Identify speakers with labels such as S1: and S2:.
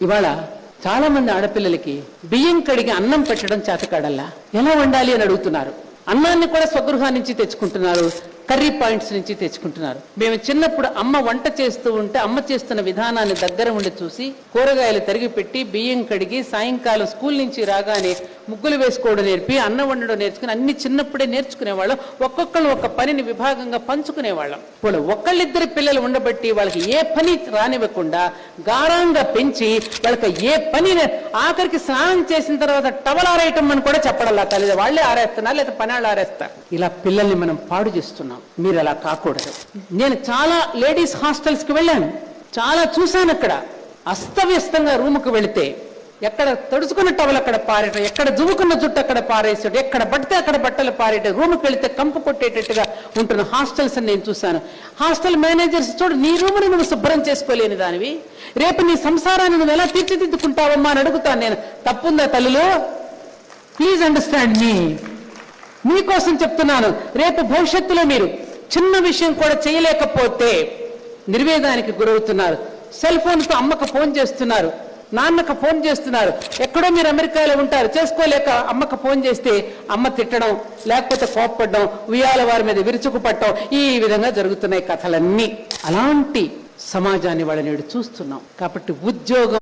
S1: ఇవాళ చాలా మంది ఆడపిల్లలకి బియ్యం కడిగి అన్నం పెట్టడం చేతకాడల్లా ఎలా వండాలి అని అడుగుతున్నారు. అన్నాన్ని కూడా స్వగృహం నుంచి తెచ్చుకుంటున్నారు, కర్రీ పాయింట్స్ నుంచి తెచ్చుకుంటున్నారు. మేము చిన్నప్పుడు అమ్మ వంట చేస్తూ ఉంటే అమ్మ చేస్తున్న విధానాన్ని దగ్గర ఉండి చూసి కూరగాయలు తరిగి పెట్టి బియ్యం కడిగి సాయంకాలం స్కూల్ నుంచి రాగానే ముగ్గులు వేసుకోవడం నేర్పి అన్నం వండడం నేర్చుకుని అన్ని చిన్నప్పుడే నేర్చుకునేవాళ్ళం. ఒక్కొక్కరు ఒక పనిని విభాగంగా పంచుకునేవాళ్ళం. ఇప్పుడు ఒకళ్ళిద్దరు పిల్లలు ఉండబట్టి వాళ్ళకి ఏ పని రానివ్వకుండా గారంగా పెంచి వాళ్ళకి ఏ పని ఆఖరికి స్నానం చేసిన తర్వాత టవల్ ఆరేయటం అని కూడా చెప్పడల్లా తల్లి వాళ్ళే ఆరేస్తున్నారు లేదా పనాళ్ళు ఆరేస్తారు. ఇలా పిల్లల్ని మనం పాడు చేస్తున్నాం. మీరు అలా కాకూడదు. నేను చాలా లేడీస్ హాస్టల్స్ కి వెళ్ళాను, చాలా చూశాను. అక్కడ అస్తవ్యస్తంగా రూముకు వెళితే ఎక్కడ తడుచుకున్న టవల్ అక్కడ పారేయటం, ఎక్కడ జువుకున్న జుట్టు అక్కడ పారేసాడు, ఎక్కడ పడితే అక్కడ బట్టలు పారేయటం, రూముకి వెళితే కంపు కొట్టేటట్టుగా ఉంటున్న హాస్టల్స్ అని నేను చూశాను. హాస్టల్ మేనేజర్స్ చూడు, నీ రూముని నువ్వు శుభ్రం చేసుకోలేని దానివి, రేపు నీ సంసారాన్ని నువ్వు ఎలా తీర్చిదిద్దుకుంటావమ్మా అని అడుగుతాను నేను. తప్పుందా తల్లులు? ప్లీజ్ అండర్స్టాండ్ మీ. మీకోసం చెప్తున్నాను. రేపు భవిష్యత్తులో మీరు చిన్న విషయం కూడా చేయలేకపోతే నిర్వేదానికి గురవుతున్నారు. సెల్ ఫోన్తో అమ్మకు ఫోన్ చేస్తున్నారు, నాన్నకు ఫోన్ చేస్తున్నారు. ఎక్కడో మీరు అమెరికాలో ఉంటారు, చేసుకోలేక అమ్మకు ఫోన్ చేస్తే అమ్మ తిట్టడం, లేకపోతే కోప్పడడం, ఉయ్యాల వారి మీద విరుచుకుపట్టడం, ఈ విధంగా జరుగుతున్నాయి కథలన్నీ. అలాంటి సమాజాన్ని వాళ్ళ నేడు చూస్తున్నాం. కాబట్టి ఉద్యోగం